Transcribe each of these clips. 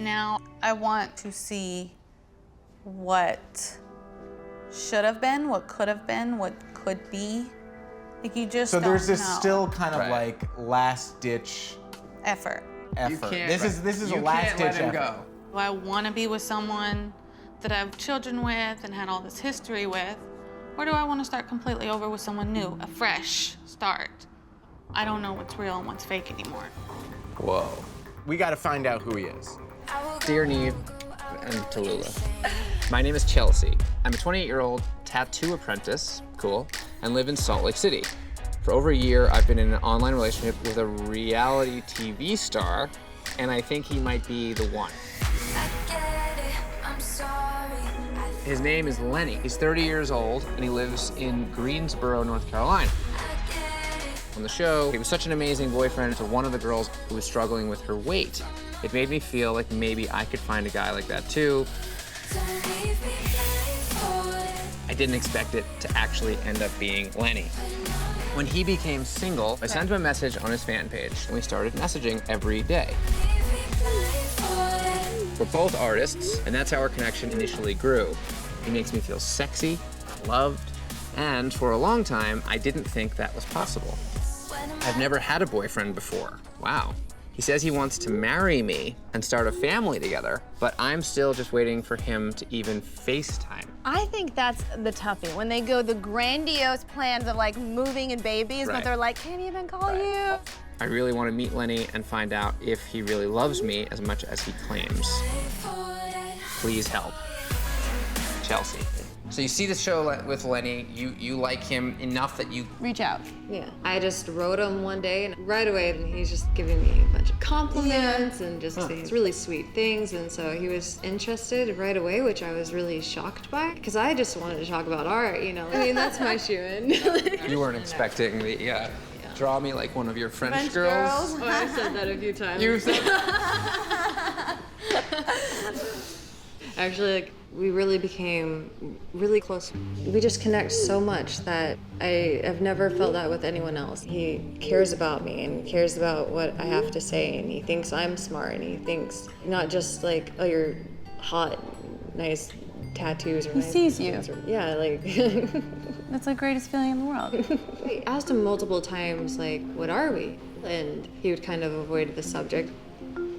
now I want to see what should have been, what could have been, what could be. Like, you just don't there's this know. still kind of Right. like last ditch effort. effort. This is a You last can't ditch let him effort. go. Do I want to be with someone that I have children with and had all this history with? Or do I want to start completely over with someone new, a fresh start? I don't know what's real and what's fake anymore. Whoa. We got to find out who he is. Dear Neve and Tallulah, my name is Chelsea. I'm a 28-year-old tattoo apprentice, cool, and live in Salt Lake City. For over a year, I've been in an online relationship with a reality TV star, and I think he might be the one. His name is Lenny. He's 30 years old, and he lives in Greensboro, North Carolina. On the show, he was such an amazing boyfriend to one of the girls who was struggling with her weight. It made me feel like maybe I could find a guy like that too. I didn't expect it to actually end up being Lenny. When he became single, I sent him a message on his fan page, and we started messaging every day. We're both artists, and that's how our connection initially grew. He makes me feel sexy, loved, and for a long time, I didn't think that was possible. I've never had a boyfriend before. Wow. He says he wants to marry me and start a family together, but I'm still just waiting for him to even FaceTime. I think that's the toughie, when they go the grandiose plans of like moving and babies, Right. but they're like, can't even call you. I really want to meet Lenny and find out if he really loves me as much as he claims. Please help. Chelsea. So you see the show with Lenny, you like him enough that you... Reach out. Yeah, I just wrote him one day, and right away, he's just giving me a bunch of compliments and just saying really sweet things, and so he was interested right away, which I was really shocked by, because I just wanted to talk about art, you know. I mean, that's my shoe in. You weren't expecting the, draw me like one of your French girls. Oh, I've said that a few times. You said Actually, like, we really became really close. We just connect so much that I have never felt that with anyone else. He cares about me and cares about what I have to say, and he thinks I'm smart, and he thinks not just like, oh, you're hot, nice tattoos. Or He sees you. Yeah, like. That's the greatest feeling in the world. I asked him multiple times, like, what are we? And he would kind of avoid the subject.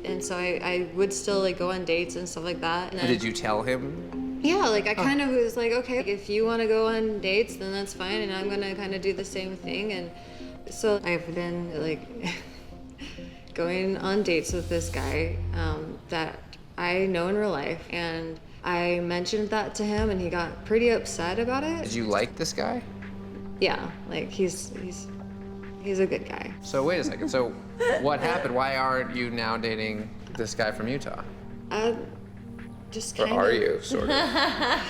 And so I would still like go on dates and stuff like that. And then, Did you tell him? yeah, like I kind of was like, okay, if you want to go on dates, then that's fine, and I'm gonna kind of do the same thing. And so I've been like going on dates with this guy that I know in real life, and I mentioned that to him, and he got pretty upset about it. Did you like this guy? Yeah, like he's a good guy. So wait a second, so what happened? Why aren't you now dating this guy from Utah? Just Or kind are of. you, sort of?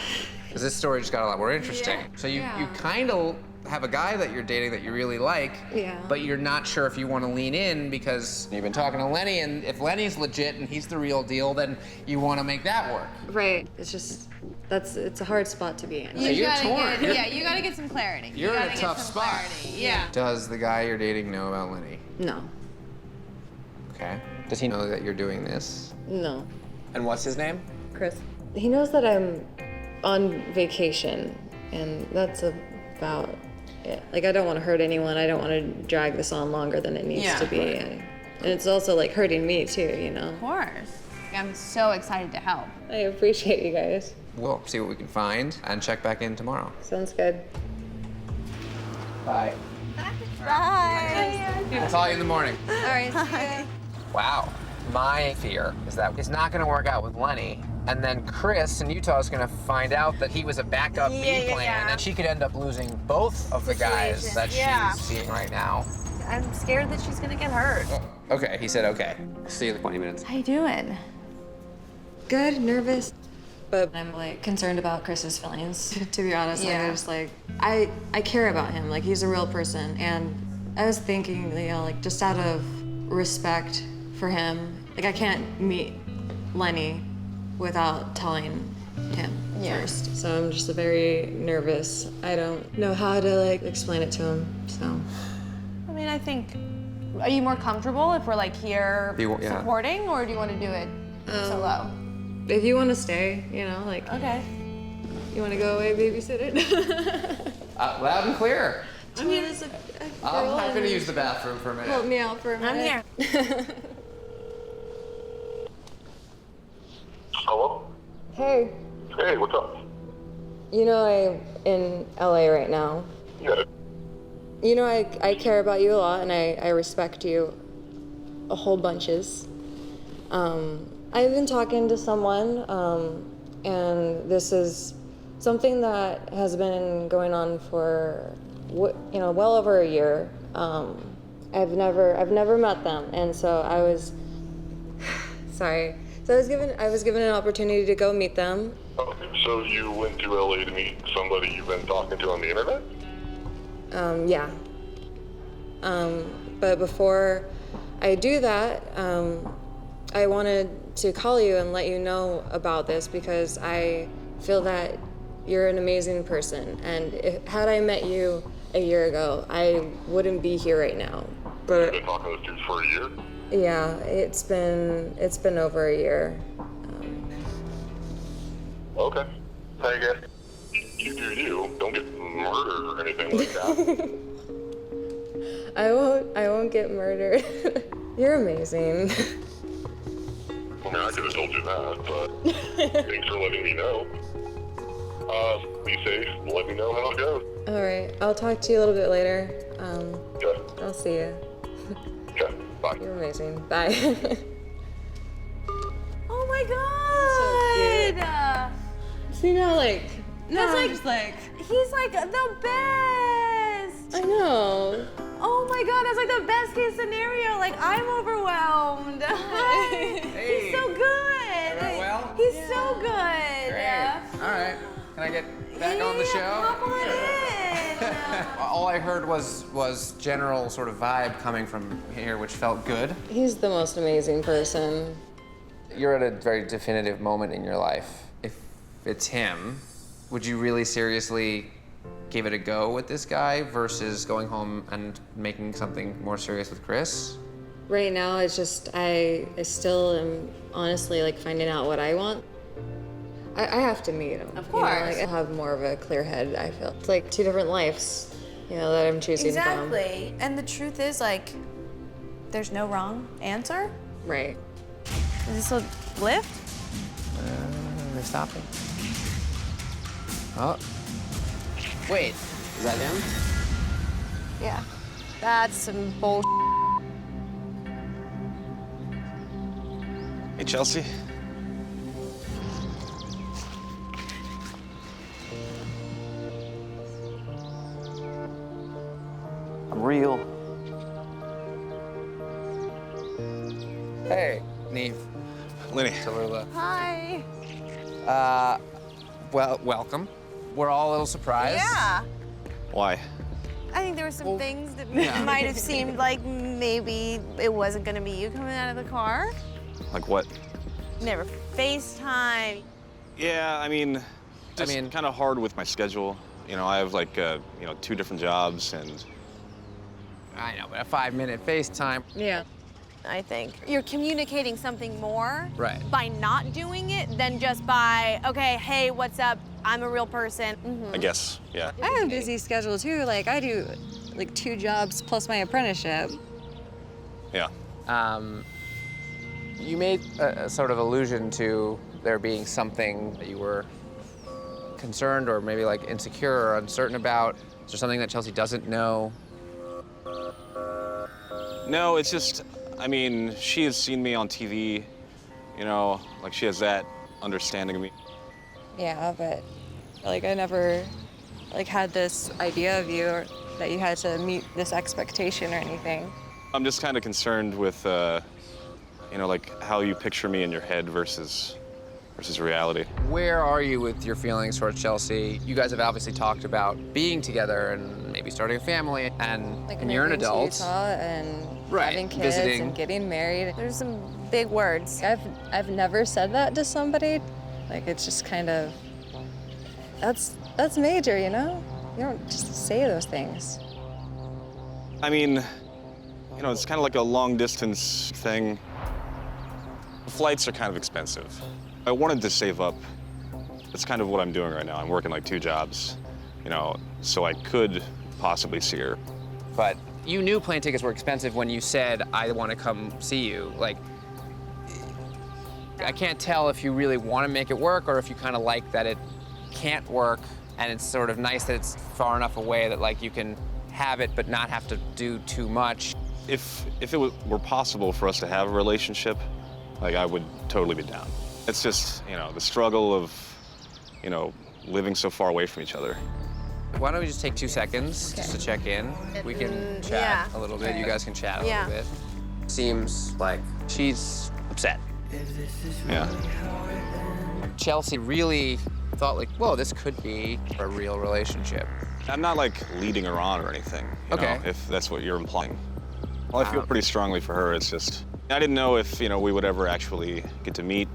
Because this story just got a lot more interesting. Yeah. So you Yeah. kind of have a guy that you're dating that you really like, Yeah. but you're not sure if you want to lean in because you've been talking to Lenny, and if Lenny's legit and he's the real deal, then you want to make that work. Right. It's just it's a hard spot to be in. So you're gotta torn. Get, you gotta get some clarity. You're in gotta a get tough some spot. clarity. Yeah. Does the guy you're dating know about Lenny? No. Okay. Does he know that you're doing this? No. And what's his name? Chris. He knows that I'm on vacation, and that's about it. Like, I don't want to hurt anyone. I don't want to drag this on longer than it needs to be. And it's also, like, hurting me, too, you know? Of course. I'm so excited to help. I appreciate you guys. We'll see what we can find and check back in tomorrow. Sounds good. Bye. Bye. I'll call you in the morning. All right, see you. Wow. My fear is that it's not going to work out with Lenny, and then Chris in Utah is going to find out that he was a backup B plan, and she could end up losing both of the guys that she's seeing right now. I'm scared that she's gonna get hurt. Okay, he said okay. See you in 20 minutes. How you doing? Good, nervous. But I'm, like, concerned about Chris's feelings, to be honest. Like, I just, like, I care about him. Like, he's a real person. And I was thinking, you know, like, just out of respect for him, like, I can't meet Lenny without telling him first. So I'm just very nervous. I don't know how to, like, explain it to him, so. I mean, I think, are you more comfortable if we're like here supporting, or do you want to do it so low? If you want to stay, you know, like. Okay. You want to go away, babysit it? Loud and clear. I mean, it's a I'm happy to use the bathroom for a minute. help me out for a minute. I'm here. Hello? Hey, Hey, what's up? you know I'm in LA right now. Yeah. You know I care about you a lot and I respect you a whole bunches. I've been talking to someone and this is something that has been going on for well over a year. I've never met them, and so I was sorry. So I was given an opportunity to go meet them. Okay, so you went to LA to meet somebody you've been talking to on the internet? Yeah. But before I do that, I wanted to call you and let you know about this because I feel that you're an amazing person, and had I met you a year ago, I wouldn't be here right now. You've But been talking to this dude for a year? yeah, it's been over a year. Okay. I guess you do you. Don't get murdered or anything like that. I won't get murdered. You're amazing. I mean, I could have told you that, but thanks for letting me know. Be safe. Let me know how it goes. All right, I'll talk to you a little bit later. Okay. I'll see you. Okay. Bye. You're amazing. Bye. Oh my god! See now, like, no, That's I'm like- just like, He's like the best! I know. Oh my god, that's like the best case scenario. Like, I'm overwhelmed. He's so good. Everyone well? He's so good. All right. Can I get back on the show? Hop on in. All I heard was general sort of vibe coming from here, which felt good. He's the most amazing person. You're at a very definitive moment in your life. If it's him, would you really seriously give it a go with this guy versus going home and making something more serious with Chris? Right now, it's just, I still am honestly like finding out what I want. I have to meet him. Of You know, course. like, I have more of a clear head, I feel. It's like two different lives, you know, that I'm choosing from. Exactly. And the truth is, like, there's no wrong answer. Right. Is this a lift? They're stopping. Oh. Wait, is that him? Yeah. That's some bull. Hey, Chelsea. I'm real. Hey, Neve. Lenny. Tallulah. Hi. Well, welcome. We're all a little surprised. Yeah. Why? I think there were some things that yeah. might have seemed like maybe it wasn't gonna be you coming out of the car. Like what? Never FaceTime. Yeah, I mean, kind of hard with my schedule. You know, I have like, 2 different jobs and... I know, but a 5-minute FaceTime. Yeah. I think you're communicating something more Right. by not doing it than just by, okay, hey, what's up? I'm a real person. I guess, yeah. I have a busy schedule too. Like, I do like 2 jobs plus my apprenticeship. Yeah. You made a sort of allusion to there being something that you were concerned or maybe like insecure or uncertain about. Is there something that Chelsea doesn't know? No, it's just, I mean, she has seen me on TV, you know, like she has that understanding of me. Yeah, but like I never like had this idea of you or that you had to meet this expectation or anything. I'm just kind of concerned with, like how you picture me in your head versus reality. Where are you with your feelings towards Chelsea? You guys have obviously talked about being together and maybe starting a family, and, Like and you're an moving to adult. Utah and Right, having kids visiting. and getting married. There's some big words. I've never said that to somebody. Like it's just kind of that's major, you know? You don't just say those things. I mean, it's kind of like a long distance thing. Flights are kind of expensive. I wanted to save up. That's kind of what I'm doing right now. I'm working like 2 jobs, you know, so I could possibly see her. But you knew plane tickets were expensive when you said, I want to come see you. Like, I can't tell if you really want to make it work or if you kind of like that it can't work, and it's sort of nice that it's far enough away that like you can have it but not have to do too much. If it were possible for us to have a relationship, like I would totally be down. It's just, you know, the struggle of, you know, living so far away from each other. Why don't we just take 2 seconds just to check in? We can chat a little bit. You guys can chat a little bit. Seems like she's upset. Yeah. Chelsea really thought like, whoa, this could be a real relationship. I'm not like leading her on or anything, you know, if that's what you're implying. Well, I feel pretty strongly for her. It's just, I didn't know if, you know, we would ever actually get to meet.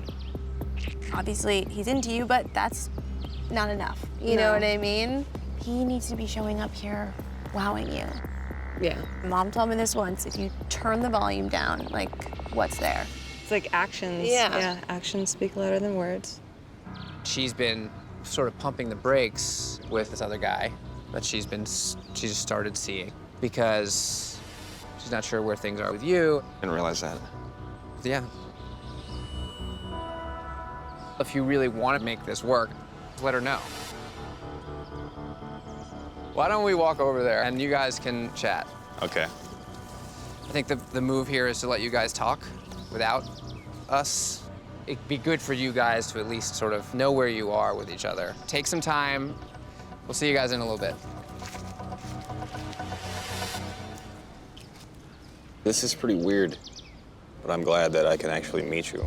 Obviously, he's into you, but that's not enough. You know what I mean? He needs to be showing up here, wowing you. Yeah. Mom told me this once, if you turn the volume down, like, what's there? It's like actions. Yeah. Actions speak louder than words. She's been sort of pumping the brakes with this other guy that she just started seeing because she's not sure where things are with you. Didn't realize that. Yeah. If you really want to make this work, let her know. Why don't we walk over there and you guys can chat? Okay. I think the move here is to let you guys talk without us. It'd be good for you guys to at least sort of know where you are with each other. Take some time. We'll see you guys in a little bit. This is pretty weird, but I'm glad that I can actually meet you.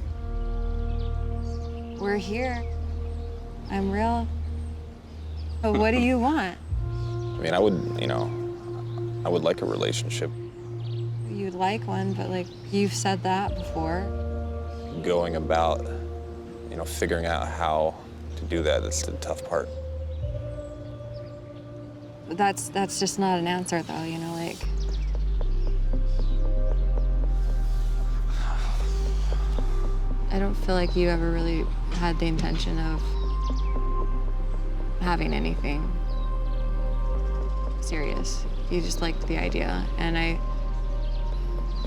We're here. I'm real. But what do you want? I mean, I would like a relationship. You'd like one, but like you've said that before. Going about, you know, figuring out how to do that, that's the tough part. That's just not an answer though, you know, like. I don't feel like you ever really had the intention of having anything serious. You just liked the idea, and I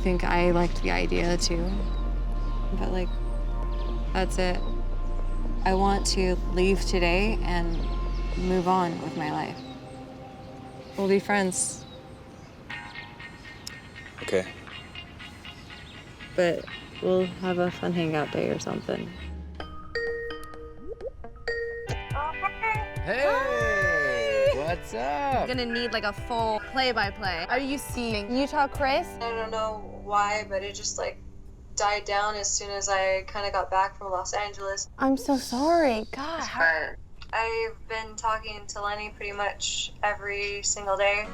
think I liked the idea too. But like, that's it. I want to leave today and move on with my life. We'll be friends. Okay. But we'll have a fun hangout day or something. Hey! What's up? I'm gonna need like a full play-by-play. Are you seeing Utah Chris? I don't know why, but it just like died down as soon as I kind of got back from Los Angeles. I'm so sorry. God. But I've been talking to Lenny pretty much every single day.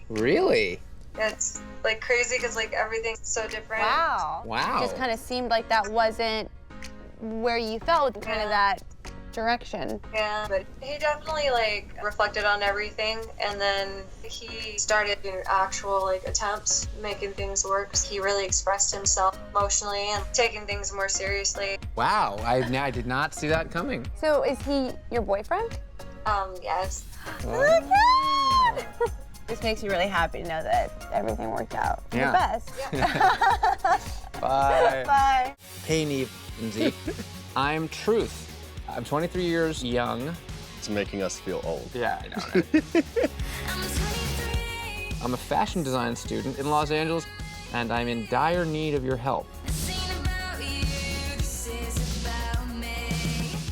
Really? It's like crazy because like everything's so different. Wow. Wow. Just kind of seemed like that wasn't where you felt, kind of that direction. Yeah, but he definitely like reflected on everything, and then he started doing actual like attempts making things work. He really expressed himself emotionally and taking things more seriously. Wow, I did not see that coming. So is he your boyfriend? Yes. Oh my God! This makes me really happy to know that everything worked out. Yeah. The best. Bye. Bye. Hey, Neve and Zeke. I'm Truth. I'm 23 years young. It's making us feel old. Yeah, I know, right? I'm a fashion design student in Los Angeles, and I'm in dire need of your help.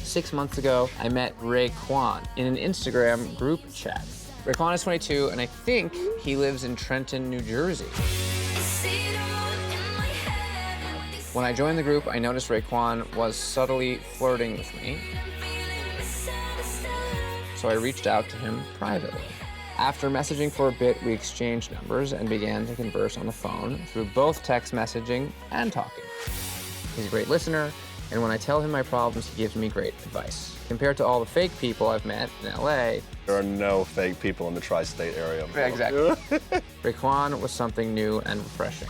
6 months ago, I met Rayquan in an Instagram group chat. Rayquan is 22, and I think he lives in Trenton, New Jersey. When I joined the group, I noticed Rayquan was subtly flirting with me. So I reached out to him privately. After messaging for a bit, we exchanged numbers and began to converse on the phone through both text messaging and talking. He's a great listener, and when I tell him my problems, he gives me great advice. Compared to all the fake people I've met in LA, There are no fake people in the tri-state area. exactly. Rayquan was something new and refreshing.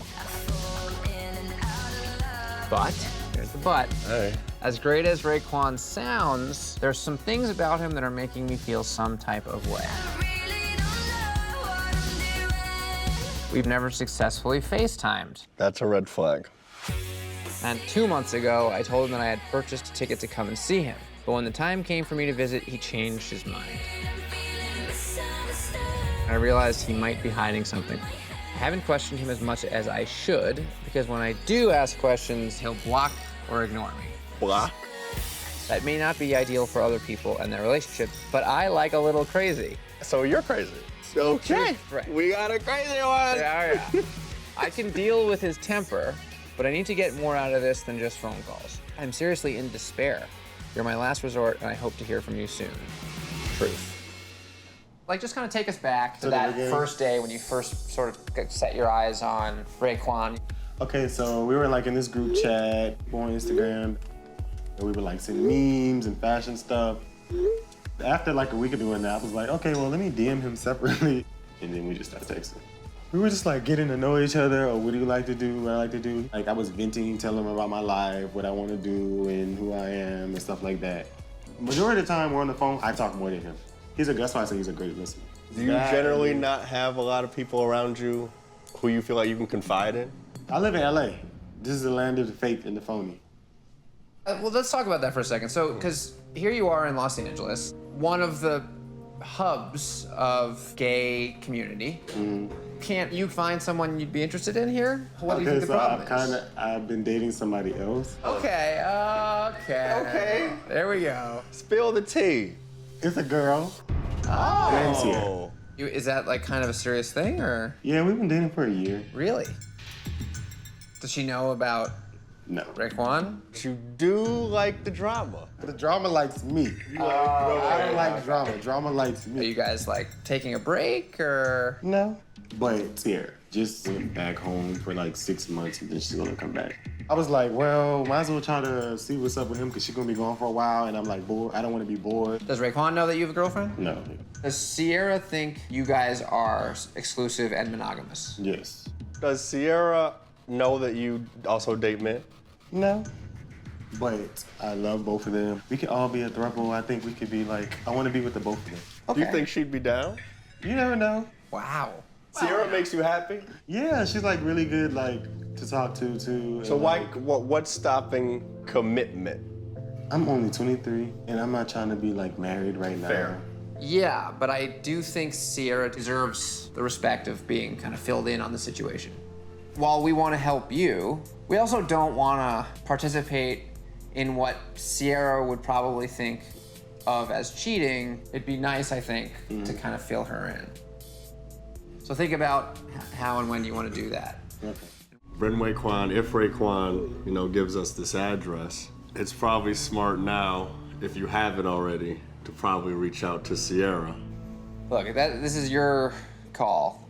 But Here's the but. Hey. As great as Rayquan sounds, there's some things about him that are making me feel some type of way. We've never successfully FaceTimed. That's a red flag. And 2 months ago, I told him that I had purchased a ticket to come and see him. But when the time came for me to visit, he changed his mind. I realized he might be hiding something. I haven't questioned him as much as I should, because when I do ask questions, he'll block or ignore me. Block? That may not be ideal for other people and their relationship, but I like a little crazy. So you're crazy. Okay. Right. We got a crazy one. Yeah. I can deal with his temper, but I need to get more out of this than just phone calls. I'm seriously in despair. You're my last resort, and I hope to hear from you soon. Truth. Like, just kind of take us back to that first day when you first sort of set your eyes on Rayquan. Okay, so we were like in this group chat on Instagram, and we were like sending memes and fashion stuff. After like a week of doing that, I was like, okay, well, let me DM him separately. And then we just started texting. We were just like getting to know each other, or what do you like to do, what I like to do. Like I was venting, telling him about my life, what I want to do, and who I am, and stuff like that. Majority of the time we're on the phone, I talk more than him. That's why I say he's a great listener. Do you generally not have a lot of people around you who you feel like you can confide in? I live in LA. This is the land of the fake and the phony. Well, let's talk about that for a second. So, because here you are in Los Angeles, one of the hubs of gay community. Can't you find someone you'd be interested in here? What do you think the problem is? I've been dating somebody else. Okay. Okay. There we go. Spill the tea. It's a girl. Oh. Is that like kind of a serious thing, or? Yeah, we've been dating for a year. Really? Does she know about No. Rayquan? But you do like the drama. The drama likes me. I don't like drama. Drama likes Are me. you guys like taking a break, or? No. But here, just went back home for like 6 months and then she's gonna come back. I was like, well, might as well try to see what's up with him because she's gonna be gone for a while and I'm like bored. I don't wanna be bored. Does Rayquan know that you have a girlfriend? No. Does Sierra think you guys are exclusive and monogamous? Yes. Does Sierra know that you also date men? No. But I love both of them. We could all be a throuple. I think we could be like, I wanna be with the both of them. Do you think she'd be down? You never know. Wow. Sierra makes you happy? Yeah, she's like really good like to talk to too. So and, why? like, What's stopping commitment? I'm only 23 and I'm not trying to be like married right now. Fair. Yeah, but I do think Sierra deserves the respect of being kind of filled in on the situation. While we want to help you, we also don't want to participate in what Sierra would probably think of as cheating. It'd be nice, I think, to kind of fill her in. So think about how and when you want to do that. Okay. Rayquan, if Rayquan, gives us this address, it's probably smart now, if you have it already, to probably reach out to Sierra. Look, this is your call.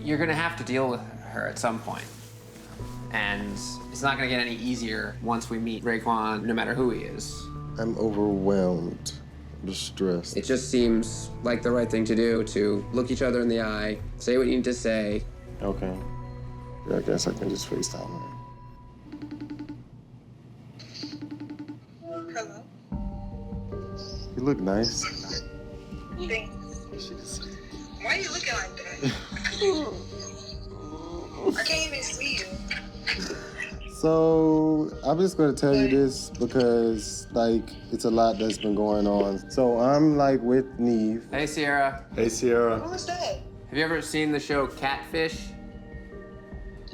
You're gonna have to deal with her at some point. And it's not gonna get any easier once we meet Rayquan, no matter who he is. I'm overwhelmed, distressed. It just seems like the right thing to do, to look each other in the eye, say what you need to say. Okay. Yeah, I guess I can just FaceTime her. Hello. You look nice. Thanks. Why are you looking like that? I can't even see you. So I'm just gonna tell you this because like it's a lot that's been going on. So I'm like with Neve. Hey, Sierra. Hey, Sierra. What was that? Have you ever seen the show Catfish?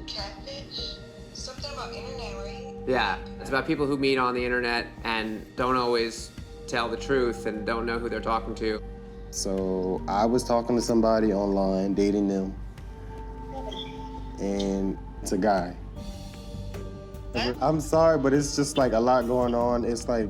Catfish? Something about internet, right? Yeah, it's about people who meet on the internet and don't always tell the truth and don't know who they're talking to. So I was talking to somebody online, dating them, and it's a guy. I'm sorry, but it's just like a lot going on. It's like,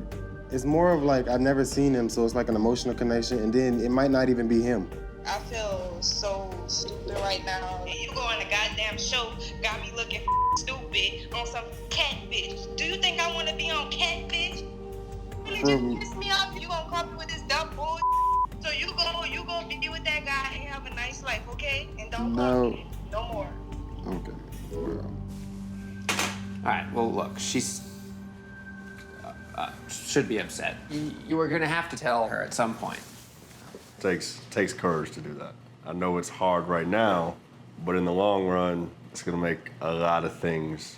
it's more of like, I've never seen him, so it's like an emotional connection, and then it might not even be him. I feel so stupid right now. You go on a goddamn show, got me looking stupid on some Catfish. Do you think I want to be on Catfish? Really just piss me off. You gonna come with this dumb bull? So you gonna be with that guy and have a nice life, okay? And don't call me no more. Okay. Well. All right, well, look, she's should be upset. You were gonna have to tell her at some point. Takes courage to do that. I know it's hard right now, but in the long run, it's gonna make a lot of things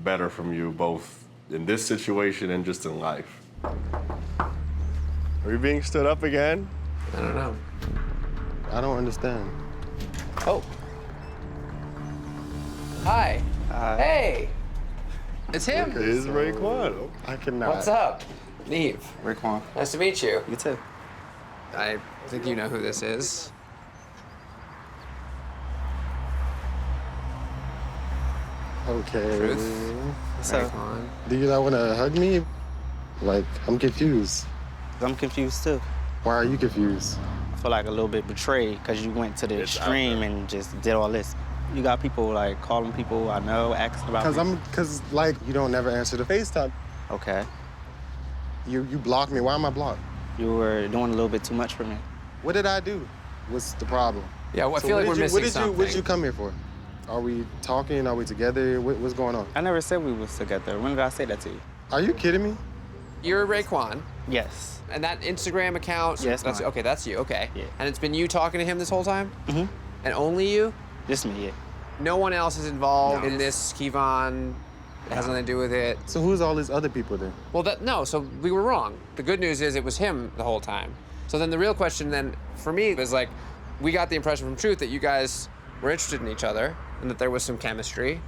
better from you, both in this situation and just in life. Are you being stood up again? I don't know. I don't understand. Oh. Hi. Hey. It's him. It is Rayquan. I cannot. What's up? Neve. Rayquan. Nice to meet you. You too. I think you know who this is. Okay. Truth. What's up? Rayquan. Do you not want to hug me? Like, I'm confused. I'm confused too. Why are you confused? I feel like a little bit betrayed because you went to the extreme and just did all this. You got people like calling people I know, asking about me. Cause like you don't never answer the FaceTime. Okay. You blocked me. Why am I blocked? You were doing a little bit too much for me. What did I do? What's the problem? Yeah, well, I So feel what like we're did you- missing what did something. What did you come here for? Are we talking? Are we together? What's going on? I never said we was together. When did I say that to you? Are you kidding me? You're Rayquan, Yes. and that Instagram account. Yes, That's mine. okay. That's you. Okay. Yeah. And it's been you talking to him this whole time. Mm-hmm. And only you. Just me, yeah. No one else is involved No. in this. Kevon has nothing to do with it. So who's all these other people then? Well, no. So we were wrong. The good news is it was him the whole time. So then the real question then for me was like, we got the impression from Truth that you guys were interested in each other and that there was some chemistry,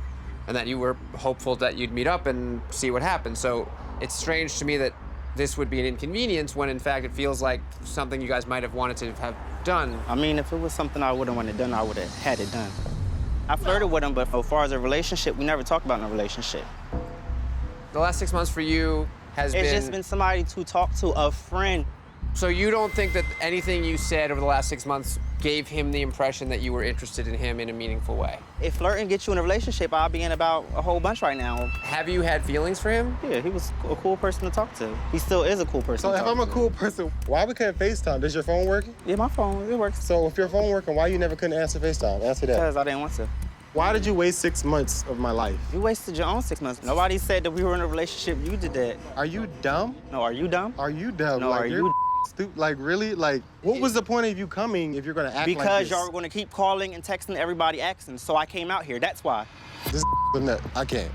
and that you were hopeful that you'd meet up and see what happened. So it's strange to me that this would be an inconvenience when in fact it feels like something you guys might have wanted to have done. I mean, if it was something I wouldn't want it done, I would have had it done. I flirted with him, but as far as a relationship, we never talked about no relationship. The last 6 months for you has It's been... just been somebody to talk to, a friend. So you don't think that anything you said over the last 6 months gave him the impression that you were interested in him in a meaningful way? If flirting gets you in a relationship, I'll be in about a whole bunch right now. Have you had feelings for him? Yeah, he was a cool person to talk to. He still is a cool person So to if talk I'm a to. cool person, why we couldn't FaceTime? Does your phone working? Yeah, my phone, it works. So if your phone working, why you never couldn't answer FaceTime? Answer that. Because I didn't want to. Why did you waste 6 months of my life? You wasted your own 6 months. Nobody said that we were in a relationship. You did that. Are you dumb? No, are you dumb? Are you dumb? No, like, are you're you stupid? Like really? Like what was the point of you coming if you're gonna act like Because this? y'all were going to keep calling and texting everybody asking. So I came out here. That's why. This nut. I can't.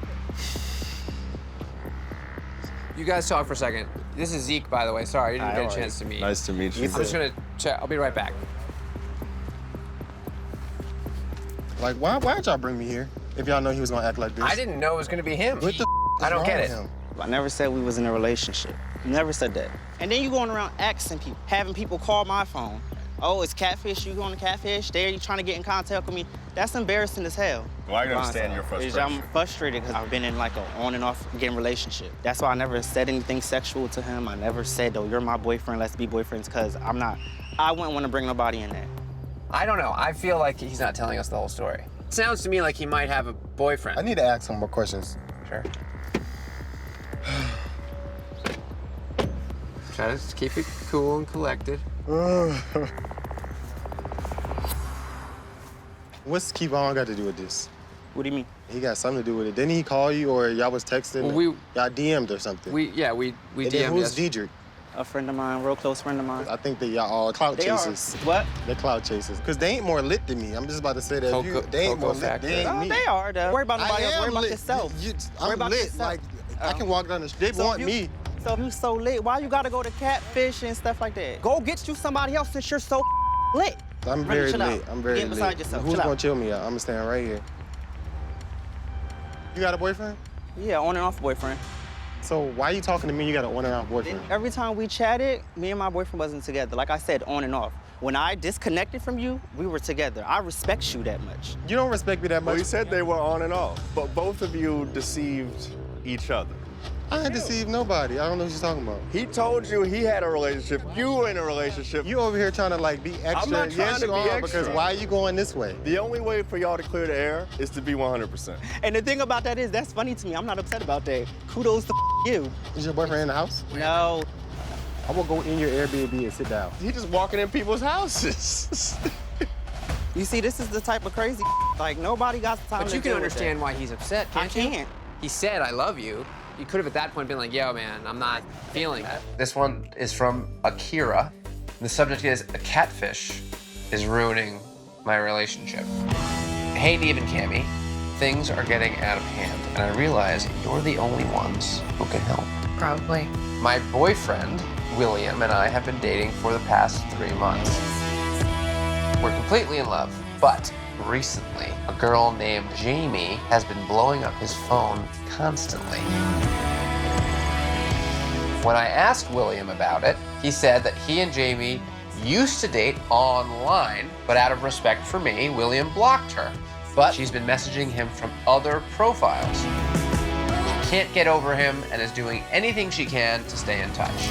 You guys talk for a second. This is Zeke, by the way. Sorry, you didn't Hi, get how a are chance to meet. Nice to meet you. I'm just gonna check. I'll be right back. Like why'd y'all bring me here if y'all know he was gonna act like this? I didn't know it was gonna be him. What the I don't wrong get with it. him? I never said we was in a relationship. Never said that. And then you going around asking people, having people call my phone. Oh, it's Catfish, you going to Catfish? There, you trying to get in contact with me? That's embarrassing as hell. Well, I can understand your Is frustration. I'm frustrated because I've been in like an on and off game relationship. That's why I never said anything sexual to him. I never said, oh, you're my boyfriend, let's be boyfriends, because I wouldn't want to bring nobody in there. I don't know. I feel like he's not telling us the whole story. It sounds to me like he might have a boyfriend. I need to ask some more questions. Sure. Try to keep it cool and collected. What's Kevon got to do with this? What do you mean? He got something to do with it. Didn't he call you or y'all was texting? Well, y'all DM'd or something. We and DM'd then who's yesterday. Diedrich? A friend of mine, real close friend of mine. I think that y'all all clout They chasers. are. What? They're clout chasers. Because they ain't more lit than me. I'm just about to say that. They ain't more lit. Factor. They ain't Oh, me. they are. Though. Worry about nobody I else. am Worry about lit. yourself. Worry Worry about lit. yourself. Like, I can walk down the street. They So want if me. So if you so lit, why you gotta go to Catfish and stuff like that? Go get you somebody else since you're so lit. I'm Brandon, very chill lit. out. I'm very Get lit. beside yourself. Who's Chill gonna out. chill me out? I'm standing right here. You got a boyfriend? Yeah, on and off boyfriend. So why you talking to me? You got an on and off boyfriend. Every time we chatted, me and my boyfriend wasn't together. Like I said, on and off. When I disconnected from you, we were together. I respect you that much. You don't respect me that much. Well, he said they were on and off, but both of you deceived each other. I ain't deceived nobody. I don't know what you're talking about. He told you he had a relationship. You were in a relationship. You over here trying to like be extra. I'm not trying yes, to you be are, extra. because why are you going this way? The only way for y'all to clear the air is to be 100%. And the thing about that is, that's funny to me. I'm not upset about that. Kudos to you. Is your boyfriend in the house? No. I will go in your Airbnb and sit down. He just walking in people's houses. You see, this is the type of crazy like nobody got the time But to you can deal with understand that. why he's upset, I can't you? can't. He said, I love you. You could have at that point been like, yo, man, I'm not feeling that. This one is from Akira. The subject is, a catfish is ruining my relationship. Hey, Neve and Cammy, things are getting out of hand, and I realize you're the only ones who can help. Probably. My boyfriend, William, and I have been dating for the past 3 months. We're completely in love, but recently, a girl named Jamie has been blowing up his phone constantly. When I asked William about it, he said that he and Jamie used to date online, but out of respect for me, William blocked her. But she's been messaging him from other profiles. She can't get over him and is doing anything she can to stay in touch.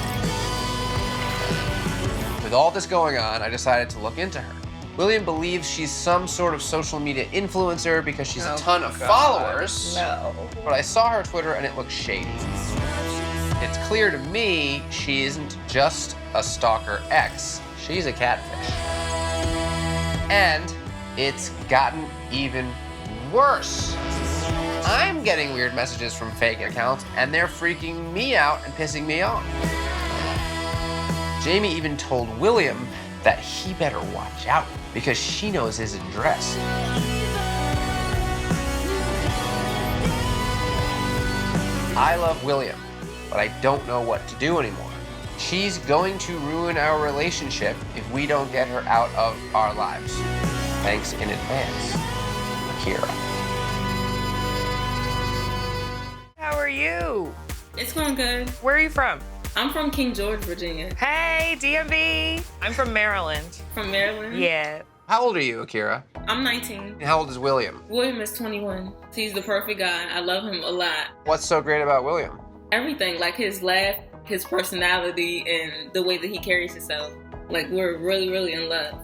With all this going on, I decided to look into her. William believes she's some sort of social media influencer because she's a ton of followers. No. But I saw her Twitter and it looks shady. It's clear to me she isn't just a stalker ex, she's a catfish. And it's gotten even worse. I'm getting weird messages from fake accounts and they're freaking me out and pissing me off. Jamie even told William that he better watch out because she knows his address. I love William, but I don't know what to do anymore. She's going to ruin our relationship if we don't get her out of our lives. Thanks in advance, Akira. How are you? It's going good. Where are you from? I'm from King George, Virginia. Hey, DMV. I'm from Maryland. From Maryland? Yeah. How old are you, Akira? I'm 19. And how old is William? William is 21. He's the perfect guy. I love him a lot. What's so great about William? Everything, like his laugh, his personality, and the way that he carries himself. Like, we're really, really in love.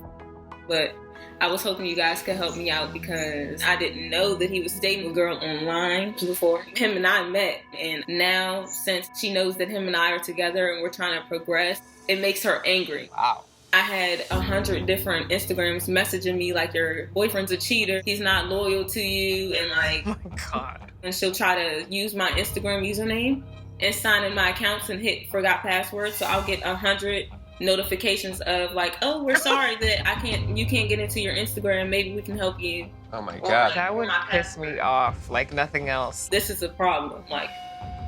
But I was hoping you guys could help me out because I didn't know that he was dating a girl online before him and I met. And now, since she knows that him and I are together and we're trying to progress, it makes her angry. Wow. I had 100 different Instagrams messaging me like, your boyfriend's a cheater, he's not loyal to you, and like, Oh my God. and she'll try to use my Instagram username and sign in my accounts and hit forgot password. So I'll get 100 notifications of like, oh, we're sorry that you can't get into your Instagram. Maybe we can help you. Oh my God. That would piss me off like nothing else. This is a problem. Like,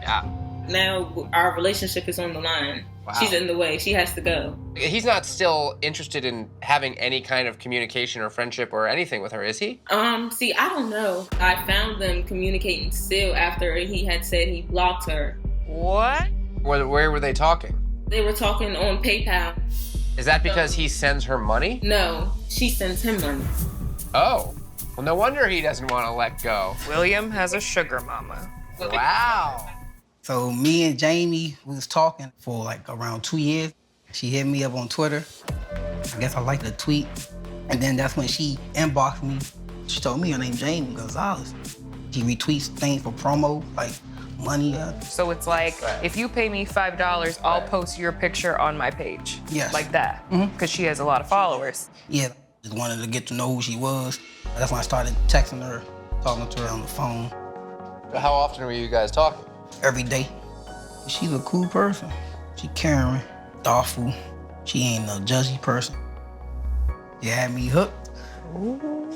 Yeah. now our relationship is on the line. Wow. She's in the way. She has to go. He's not still interested in having any kind of communication or friendship or anything with her, is he? See, I don't know. I found them communicating still after he had said he blocked her. What? Where were they talking? They were talking on PayPal. Is that because he sends her money? No, she sends him money. Oh. Well, no wonder he doesn't want to let go. William has a sugar mama. Wow. So me and Jamie, we was talking for like around 2 years. She hit me up on Twitter. I guess I liked the tweet. And then that's when she inboxed me. She told me her name Jamie Gonzalez. She retweets things for promo, like money. So it's like, if you pay me $5, I'll post your picture on my page. Yes. Like that. Because she has a lot of followers. Yeah, just wanted to get to know who she was. That's when I started texting her, talking to her on the phone. How often were you guys talking? Every day. She's a cool person. She caring, thoughtful. She ain't a judgy person. She had me hooked. Ooh.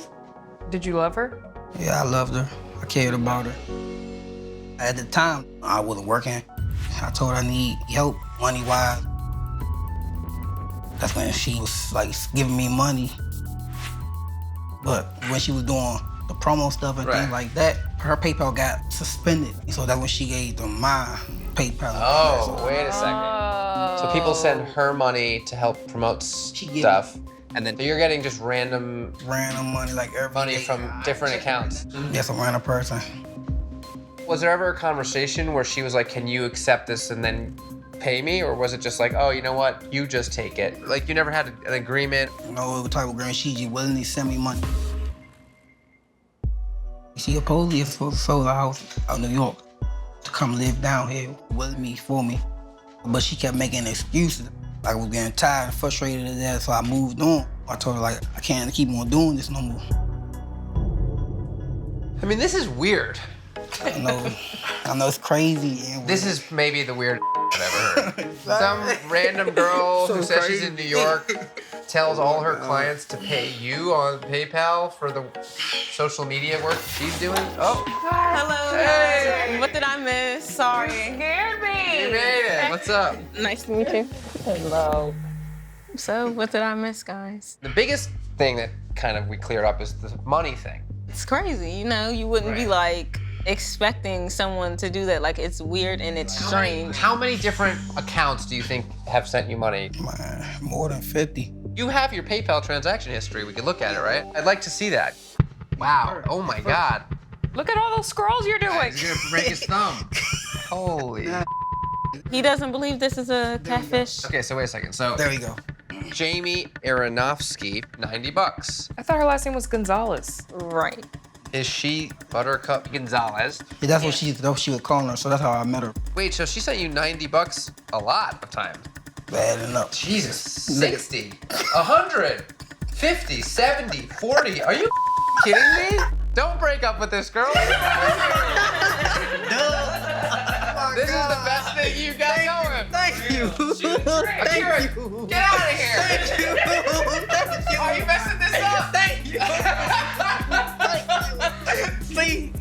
Did you love her? Yeah, I loved her. I cared about her. At the time, I wasn't working. I told her I need help, money-wise. That's when she was like giving me money. But when she was doing the promo stuff and things like that, her PayPal got suspended. So that's when she gave them my PayPal. Oh, wait a second. So people send her money to help promote stuff, and then you're getting just random money, like every money day. from different accounts. Yeah, some random person. Was there ever a conversation where she was like, can you accept this and then pay me? Or was it just like, oh, you know what? You just take it. Like, you never had an agreement? No type of agreement. She just willingly sent me money. She supposedly is supposed to sell a house out in New York to come live down here with me, for me. But she kept making excuses. I was getting tired and frustrated at that, so I moved on. I told her, like, I can't keep on doing this no more. I mean, this is weird. I know it's crazy. And This is maybe the weirdest I've ever heard. Some random girl who says she's in New York tells all her clients to pay you on PayPal for the social media work she's doing. Oh. Hello. Hey. What did I miss? Sorry. You scared me. You made it. What's up? Nice to meet you. Hello. So, what did I miss, guys? The biggest thing that kind of we cleared up is the money thing. It's crazy, you know? You wouldn't be like expecting someone to do that. Like, it's weird and it's strange. How many different accounts do you think have sent you money? More than 50. You have your PayPal transaction history. We can look at it, right? I'd like to see that. Wow. Oh my God. Look at all those scrolls you're doing. He's gonna break his thumb. Holy. He doesn't believe this is a catfish. Okay, so wait a second. So there we go. Jamie Aronofsky, $90. I thought her last name was Gonzalez. Right. Is she Buttercup Gonzalez? Yeah, that's what she would call her, so that's how I met her. Wait, so she sent you $90 a lot of times? Bad enough. Jesus, 60, 100, 50, 70, 40. Are you kidding me? Don't break up with this girl. This is the best thing you got going. Thank you. Akira, get out of here. Thank you. Are you messing this up? Thank you. Please.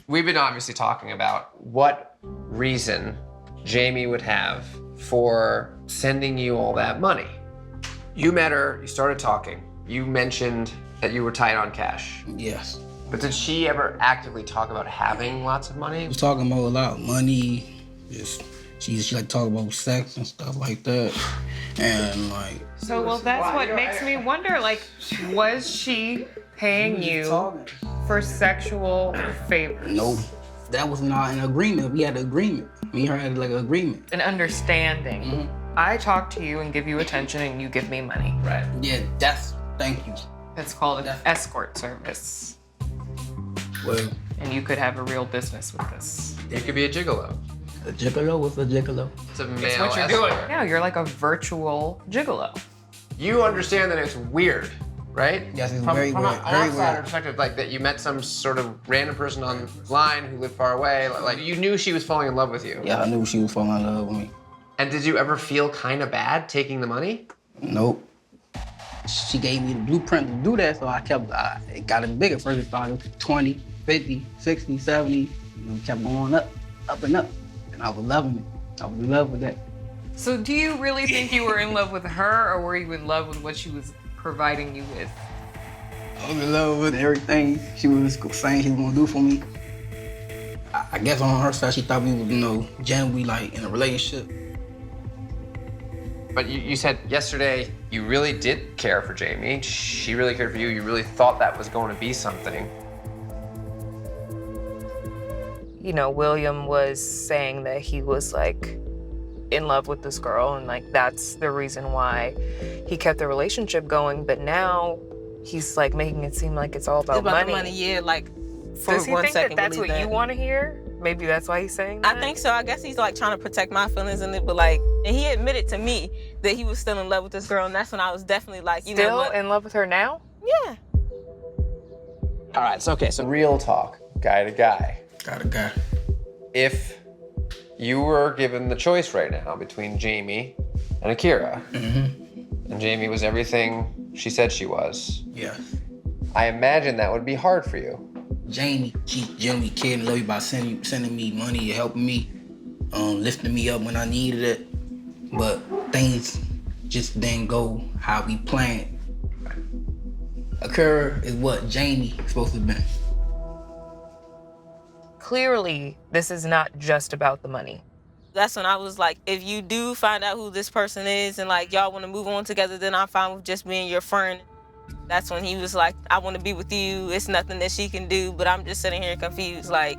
We've been obviously talking about what reason Jamie would have for sending you all that money. You met her, you started talking. You mentioned that you were tight on cash. Yes. But did she ever actively talk about having lots of money? We was talking about a lot of money. She like to talk about sex and stuff like that. And like. So, well, that's what makes me wonder, like, was she paying you for sexual favors? Nope. That was not an agreement. We had an agreement. Me and her had like an agreement. An understanding. I talk to you and give you attention and you give me money. Right. Yeah, thank you. It's called an escort service. Well. And you could have a real business with this. You could be a gigolo. A gigolo? What's a gigolo? It's a male It's what you're escort. doing. Yeah, you're like a virtual gigolo. You understand that it's weird, right? Yes, it's from very an weird. Very outsider weird. perspective, like that you met some sort of random person online who lived far away. Like you knew she was falling in love with you. Yeah, I knew she was falling in love with me. And did you ever feel kind of bad taking the money? Nope. She gave me the blueprint to do that, so it got it bigger. First it started 20, 50, 60, 70, kept going up and up. And I was loving it. I was in love with that. So do you really think you were in love with her, or were you in love with what she was providing you with? I was in love with everything she was saying she was gonna do for me. I guess on her side, she thought we were, genuinely like in a relationship. But you said yesterday you really did care for Jamie. She really cared for you. You really thought that was going to be something. William was saying that he was like in love with this girl, and like that's the reason why he kept the relationship going. But now he's like making it seem like it's all about money. The money, yeah, like for Does he 1 think second. that's what you want to hear? Maybe that's why he's saying that? I think so. I guess he's like trying to protect my feelings in it, but like, and he admitted to me that he was still in love with this girl, and that's when I was definitely like, you know Still what? in love with her now? Yeah. All right, so real talk, guy to guy. Guy to guy. If you were given the choice right now between Jamie and Akira, and Jamie was everything she said she was, yeah, I imagine that would be hard for you. Jamie, she genuinely cared and loved me by sending me money, helping me, lifting me up when I needed it. But things just didn't go how we planned. Akira is what Jamie is supposed to have been. Clearly, this is not just about the money. That's when I was like, if you do find out who this person is and like y'all want to move on together, then I'm fine with just being your friend. That's when he was like, I want to be with you. It's nothing that she can do, but I'm just sitting here confused, like,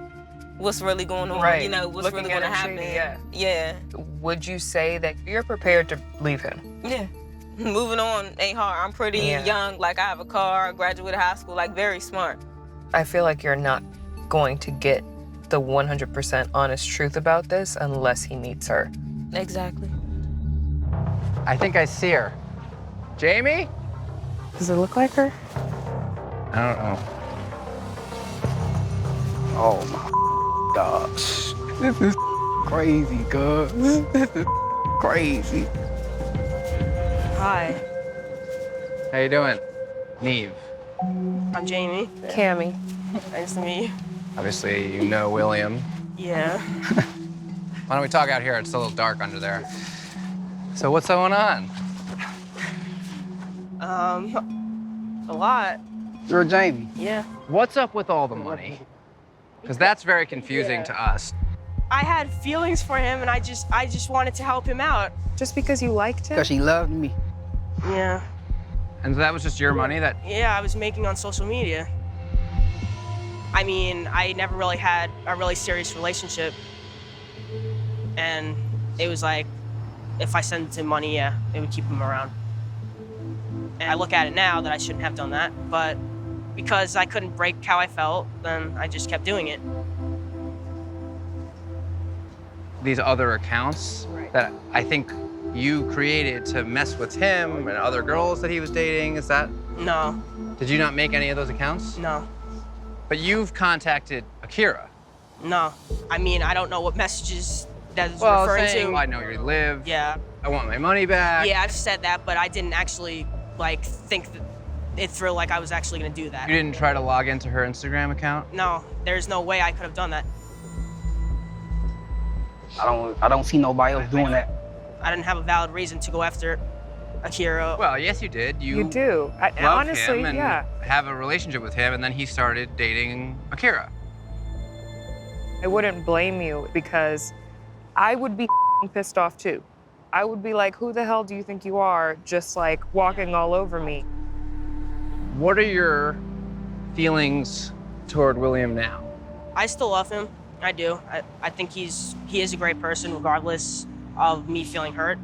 what's really going on? Right. What's Looking really going to at him happen? shady, Yeah. Would you say that you're prepared to leave him? Yeah. Moving on ain't hard. I'm pretty young. Like, I have a car, graduated high school, like, very smart. I feel like you're not going to get the 100% honest truth about this unless he meets her. Exactly. I think I see her. Jamie? Does it look like her? I don't know. Oh my. Gosh, this is crazy, cuz. This is crazy. Hi, How you doing? Neve. I'm Jamie. Cammy. Nice to meet you. Obviously, you know William. Yeah. Why don't we talk out here? It's a little dark under there. So what's going on? A lot. You're Jamie. Yeah. What's up with all the money? Because that's very confusing to us. I had feelings for him, and I just wanted to help him out. Just because you liked him? Because she loved me. Yeah. And that was just your money that... Yeah, I was making on social media. I mean, I never really had a really serious relationship. And it was like, if I sent him money, yeah, it would keep him around. And I look at it now that I shouldn't have done that, but because I couldn't break how I felt, then I just kept doing it. These other accounts that I think you created to mess with him and other girls that he was dating, is that? No. Did you not make any of those accounts? No. But you've contacted Akira. No. I mean, I don't know what messages that is referring saying, to. I know where you live. Yeah. I want my money back. Yeah, I've said that, but I didn't actually, like, think it through like I was actually gonna do that. You didn't try to log into her Instagram account? No, there's no way I could have done that. I don't see nobody else doing that. I didn't have a valid reason to go after Akira. Well, yes, you did. You do. Love Honestly, him and yeah. have a relationship with him, and then he started dating Akira. I wouldn't blame you because I would be pissed off too. I would be like, who the hell do you think you are, just like walking all over me? What are your feelings toward William now? I still love him. I do. I think he is a great person regardless of me feeling hurt.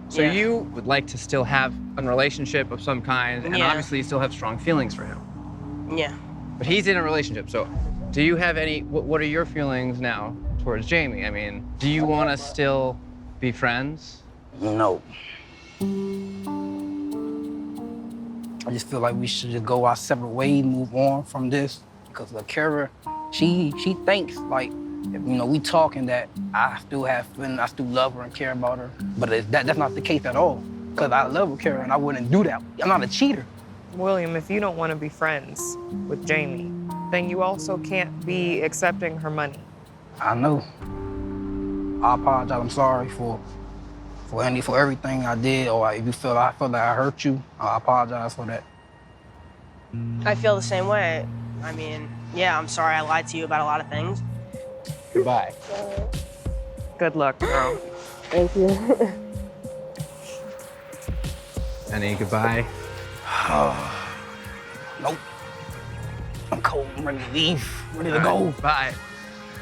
So Yeah. you would like to still have a relationship of some kind, and Yeah. obviously you still have strong feelings for him. Yeah. But he's in a relationship, so do you have any, what are your feelings now towards Jamie? I mean, do you want to still be friends? No. I just feel like we should just go our separate ways, move on from this. Because Akira, she thinks like, if, we talking that I still have feelings, I still love her and care about her. But that's not the case at all. Because I love Akira and I wouldn't do that. I'm not a cheater. William, if you don't want to be friends with Jamie, then you also can't be accepting her money. I know. I apologize. I'm sorry for everything I did, or if you feel I feel like I hurt you, I apologize for that. I feel the same way. I mean, yeah, I'm sorry I lied to you about a lot of things. Goodbye. Good luck, girl. Thank you. Any goodbye? Nope. I'm cold. I'm ready to leave. Ready to go. Bye.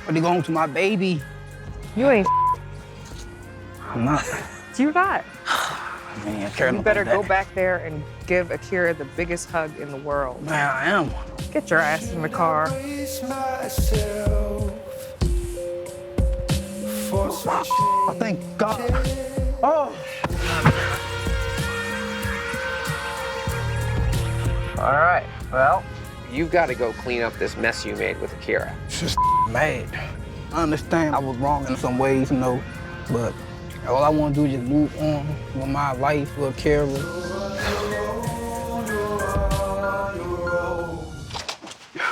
Ready to go home to my baby. You ain't. I'm not. You're not. Man, Akira, You better go back there and give Akira the biggest hug in the world. Man, I am. Get your ass in the car. Oh, thank God. Oh. All right, well, you've got to go clean up this mess you made with Akira. Just mad. I understand I was wrong in some ways, but all I want to do is just move on with my life with Akira.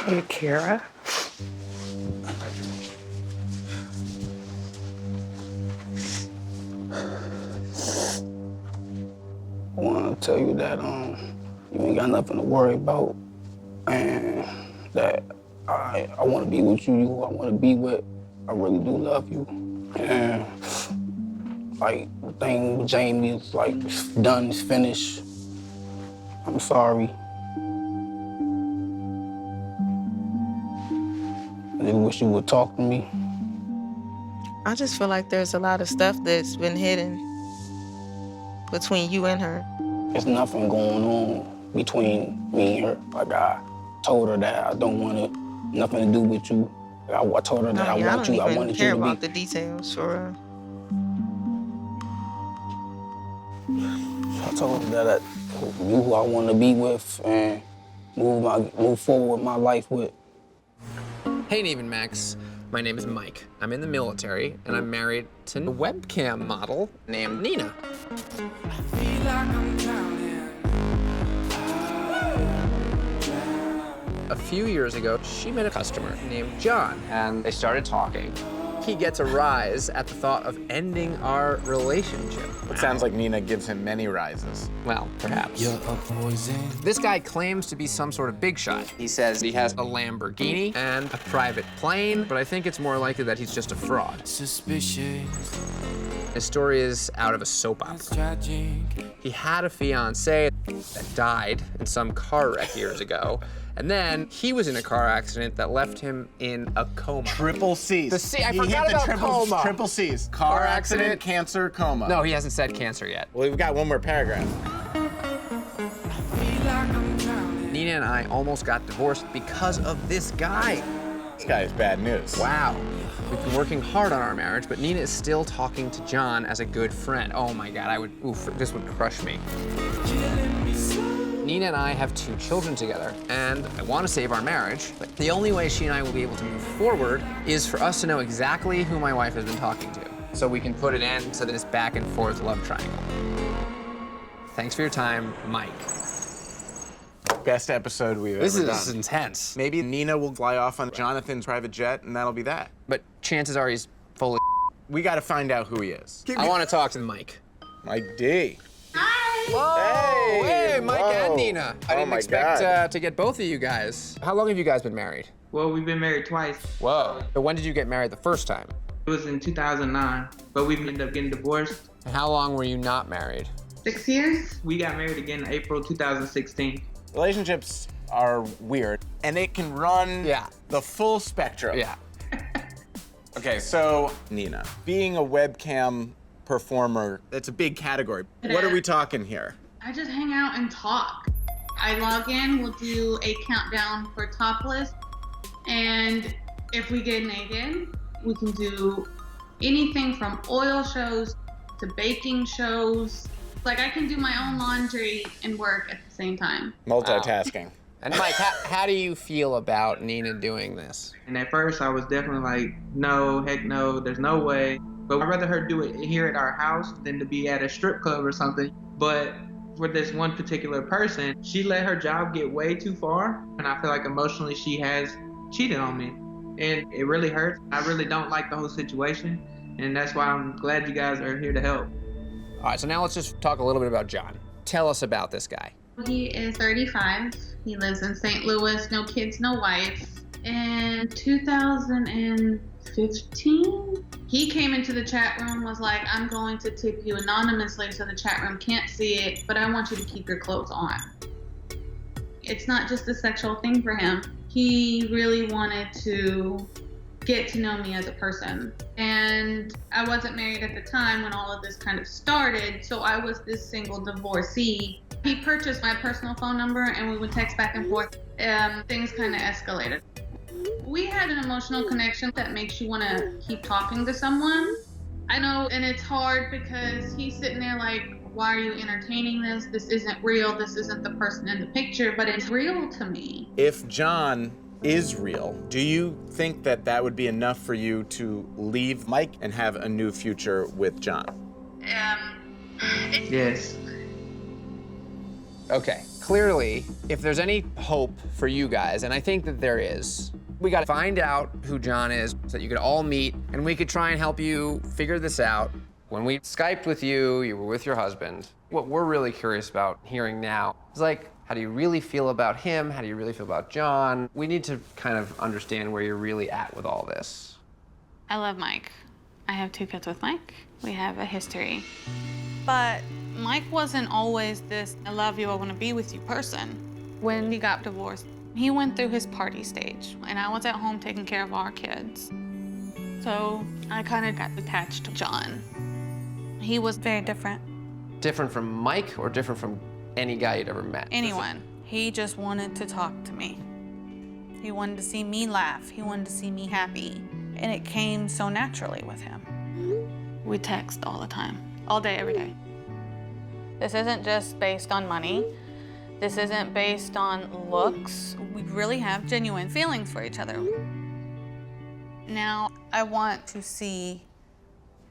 Hey, Akira. I want to tell you that you ain't got nothing to worry about, and that I want to be with you. Who I want to be with. I really do love you, and like the thing with Jamie is like it's done, it's finished. I'm sorry. I just wish you would talk to me. I just feel like there's a lot of stuff that's been hidden between you and her. There's nothing going on between me and her. Like I told her that I don't want nothing to do with you. I told her that I want you. I wanted you care to about be. the details for real. I told her that you who I want to be with and move forward with my life with. Hey, Even Max. My name is Mike. I'm in the military, and I'm married to a webcam model named Nina. A few years ago, she met a customer named John, and they started talking. He gets a rise at the thought of ending our relationship. It sounds like Nina gives him many rises. Well, perhaps. This guy claims to be some sort of big shot. He says he has a Lamborghini and a private plane, but I think it's more likely that he's just a fraud. His story is out of a soap opera. He had a fiancée that died in some car wreck years ago, and then he was in a car accident that left him in a coma. Triple C's. The C, I He forgot hit the about coma. Triple C's. Car accident, cancer, coma. No, he hasn't said cancer yet. Well, we've got one more paragraph. Nina and I almost got divorced because of this guy. This guy is bad news. Wow. We've been working hard on our marriage, but Nina is still talking to John as a good friend. Oh my God, this would crush me. Nina and I have 2 children together, and I want to save our marriage, but the only way she and I will be able to move forward is for us to know exactly who my wife has been talking to, so we can put an end to this back and forth love triangle. Thanks for your time, Mike. Best episode we've ever done. This is intense. Maybe Nina will fly off on Jonathan's private jet, and that'll be that. But chances are he's full of We got to find out who he is. I want to talk to Mike. Mike D. Whoa! Hey, Mike and Nina. I didn't my expect to get both of you guys. How long have you guys been married? Well, we've been married twice. Whoa. But when did you get married the first time? It was in 2009, but we ended up getting divorced. And how long were you not married? 6 years. We got married again in April 2016. Relationships are weird, and it can run the full spectrum. Yeah. Okay, so Nina, being a webcam performer, that's a big category. What are we talking here? I just hang out and talk. I log in, we'll do a countdown for topless, and if we get naked, we can do anything from oil shows to baking shows. Like, I can do my own laundry and work at the same time. Multitasking. Wow. And Mike, how do you feel about Nina doing this? And at first, I was definitely like, no, heck no, there's no way. But I'd rather her do it here at our house than to be at a strip club or something. But for this one particular person, she let her job get way too far. And I feel like emotionally she has cheated on me. And it really hurts. I really don't like the whole situation. And that's why I'm glad you guys are here to help. All right, so now let's just talk a little bit about John. Tell us about this guy. He is 35. He lives in St. Louis, no kids, no wife. In 2015, he came into the chat room, was like, I'm going to tip you anonymously so the chat room can't see it, but I want you to keep your clothes on. It's not just a sexual thing for him. He really wanted to get to know me as a person. And I wasn't married at the time when all of this kind of started, so I was this single divorcee. He purchased my personal phone number and we would text back and forth. Things kind of escalated. We had an emotional connection that makes you want to keep talking to someone. I know, and it's hard because he's sitting there like, why are you entertaining this? This isn't real. This isn't the person in the picture, but it's real to me. If John is real, do you think that that would be enough for you to leave Mike and have a new future with John? Yes. Okay, clearly, if there's any hope for you guys, and I think that there is, we gotta find out who John is so that you could all meet and we could try and help you figure this out. When we Skyped with you, you were with your husband. What we're really curious about hearing now is like, how do you really feel about him? How do you really feel about John? We need to kind of understand where you're really at with all this. I love Mike. I have 2 kids with Mike. We have a history. But Mike wasn't always this, I love you, I want to be with you person. When he got divorced, he went through his party stage, and I was at home taking care of our kids. So I kind of got attached to John. He was very different. Different from Mike or different from any guy you'd ever met? Anyone. He just wanted to talk to me. He wanted to see me laugh. He wanted to see me happy. And it came so naturally with him. We text all the time, all day, every day. This isn't just based on money. This isn't based on looks. We really have genuine feelings for each other. Now, I want to see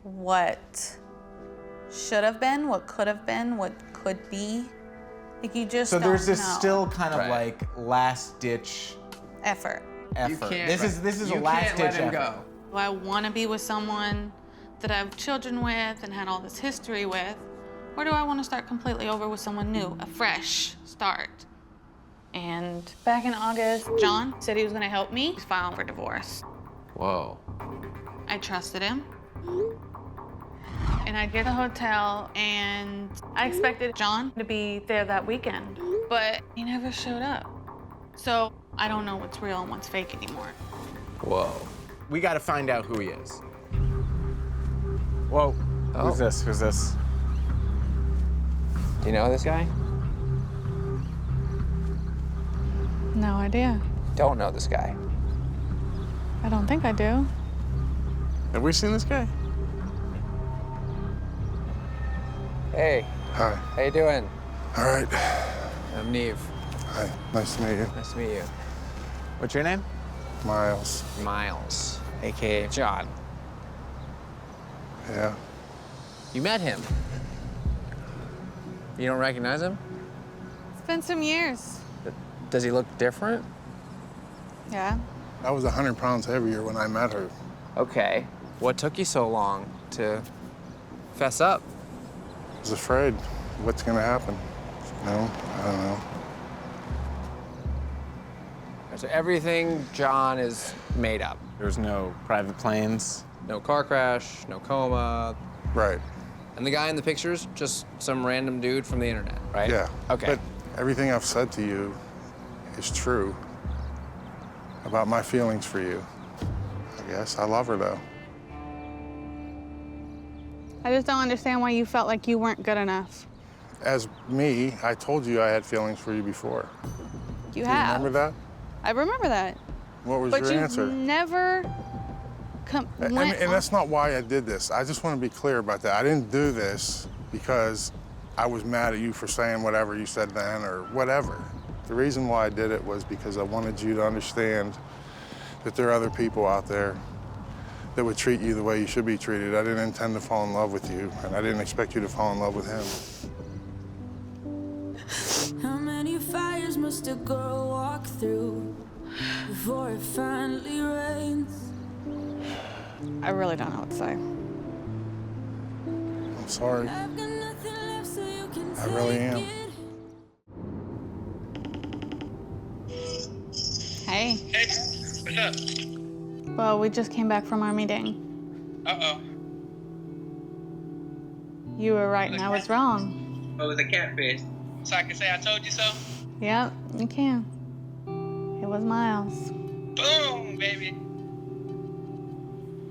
what should have been, what could have been, what could be. Like, you just So don't there's this know. still kind of Right. like last ditch effort. effort. can't- This is a You last can't ditch let him effort. go. Do I want to be with someone that I have children with and had all this history with? Or do I want to start completely over with someone new, a fresh start? And back in August, John said he was going to help me file for divorce. Whoa. I trusted him. And I get to the hotel, and I expected John to be there that weekend, but he never showed up. So I don't know what's real and what's fake anymore. Whoa. We got to find out who he is. Whoa. Oh. Who's this? Who's this? Do you know this guy? No idea. Don't know this guy. I don't think I do. Have we seen this guy? Hey. Hi. How you doing? All right. I'm Neve. Hi. Nice to meet you. Nice to meet you. What's your name? Miles. Miles, aka John. Yeah. You met him. You don't recognize him? It's been some years. Does he look different? Yeah. I was 100 pounds heavier when I met her. Okay. What took you so long to fess up? I was afraid. What's gonna happen? No, I don't know. So everything John is made up. There's no private planes. No car crash, no coma. Right. And the guy in the picture's just some random dude from the internet, right? Yeah. Okay. But everything I've said to you is true about my feelings for you. I guess I love her though. I just don't understand why you felt like you weren't good enough. As me, I told you I had feelings for you before. You Do you have. remember that? I remember that. What was But your you answer? never And that's not why I did this. I just want to be clear about that. I didn't do this because I was mad at you for saying whatever you said then or whatever. The reason why I did it was because I wanted you to understand that there are other people out there that would treat you the way you should be treated. I didn't intend to fall in love with you, and I didn't expect you to fall in love with him. How many fires must a girl walk through before it finally rains? I really don't know what to say. I'm sorry. I really am. Hey. Hey, what's up? Well, we just came back from our meeting. Uh-oh. You were right and I was wrong. Oh, it was a catfish. So I can say I told you so? Yep, you can. It was Miles. Boom, baby.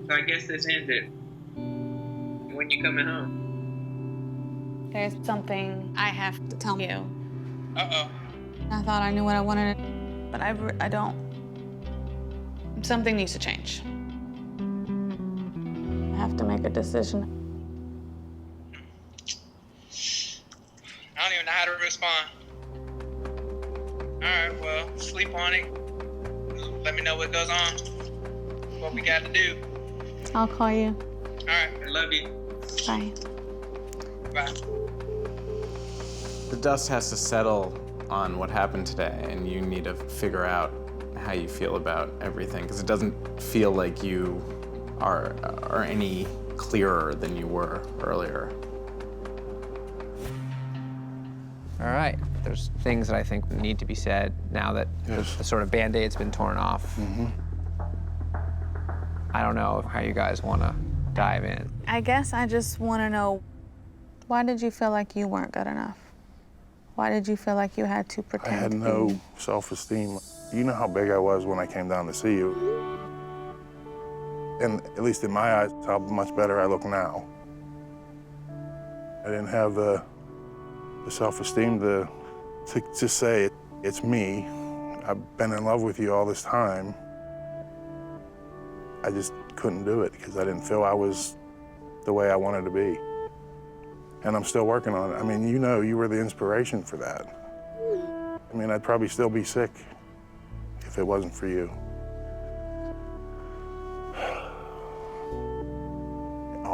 So I guess this ended. When you coming home? There's something I have to tell you. Uh-oh. I thought I knew what I wanted, but I don't. Something needs to change. I have to make a decision. I don't even know how to respond. All right, well, sleep on it. Let me know what goes on. What we got to do. I'll call you. All right, I love you. Bye. Bye. The dust has to settle on what happened today, and you need to figure out how you feel about everything, because it doesn't feel like you are any clearer than you were earlier. All right. There's things that I think need to be said now that the sort of Band-Aid's been torn off. Mm-hmm. I don't know how you guys want to dive in. I guess I just want to know, why did you feel like you weren't good enough? Why did you feel like you had to pretend I had to be? no self-esteem. You know how big I was when I came down to see you. And at least in my eyes, how much better I look now. I didn't have the self-esteem to just say, it's me. I've been in love with you all this time. I just couldn't do it because I didn't feel I was the way I wanted to be. And I'm still working on it. I mean, you know, you were the inspiration for that. I mean, I'd probably still be sick if it wasn't for you.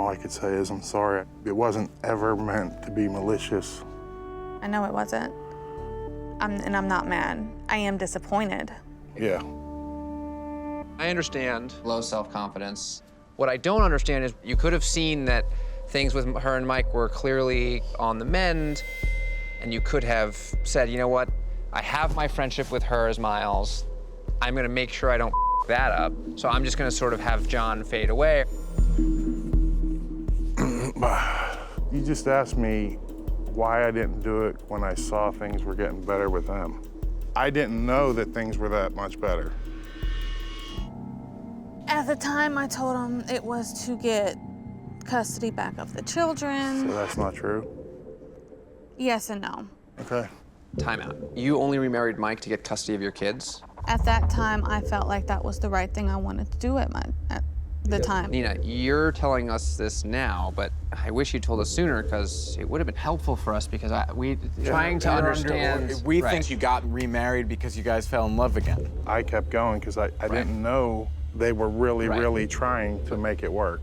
All I could say is I'm sorry. It wasn't ever meant to be malicious. I know it wasn't. And I'm not mad. I am disappointed. Yeah. I understand low self-confidence. What I don't understand is you could have seen that things with her and Mike were clearly on the mend, and you could have said, you know what, I have my friendship with her as Miles. I'm gonna make sure I don't that up. So I'm just gonna sort of have John fade away. You just asked me why I didn't do it when I saw things were getting better with them. I didn't know that things were that much better. At the time, I told him it was to get custody back of the children. So that's not true? Yes and no. Okay. Time out. You only remarried Mike to get custody of your kids? At that time, I felt like that was the right thing I wanted to do at the time. Nina, you're telling us this now, but I wish you told us sooner because it would have been helpful for us because trying to understand. We think you got remarried because you guys fell in love again. I kept going because I didn't know they were really, really trying to make it work.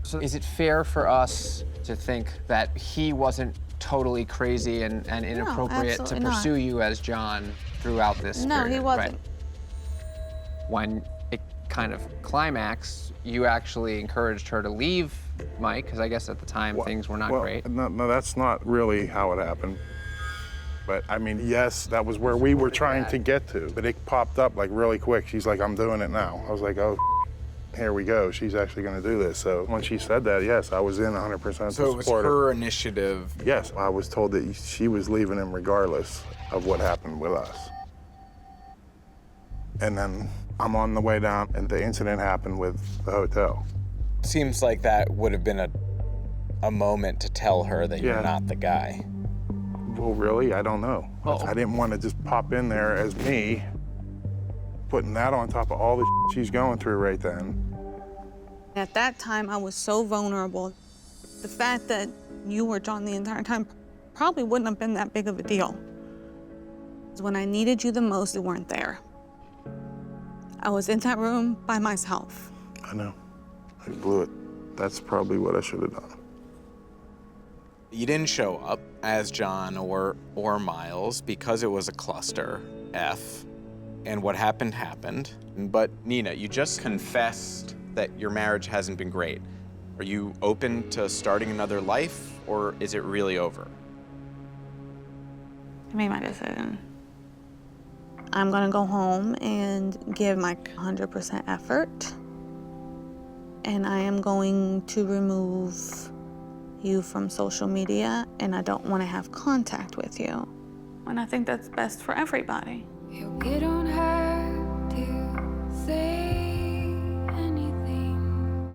So is it fair for us to think that he wasn't totally crazy and inappropriate to pursue you as John throughout this No, period? he wasn't. Right. When it kind of climaxed, you actually encouraged her to leave Mike, because I guess at the time things were not great. No, that's not really how it happened. But I mean, yes, that was where we were trying to get to, but it popped up like really quick. She's like, I'm doing it now. I was like, oh, here we go. She's actually gonna do this. So when she said that, yes, I was in 100% to support her. So it was her initiative? Yes, I was told that she was leaving him regardless of what happened with us. And then I'm on the way down and the incident happened with the hotel. Seems like that would have been a moment to tell her that you're not the guy. Well, really, I don't know. I didn't want to just pop in there as me, putting that on top of all the she's going through right then. At that time, I was so vulnerable. The fact that you were John the entire time probably wouldn't have been that big of a deal. When I needed you the most, you weren't there. I was in that room by myself. I know. I blew it. That's probably what I should have done. You didn't show up as John or Miles because it was a cluster F, and what happened happened. But Nina, you just confessed that your marriage hasn't been great. Are you open to starting another life, or is it really over? I made my decision. I'm gonna go home and give my 100% effort, and I am going to remove you from social media, and I don't want to have contact with you. And I think that's best for everybody. We don't have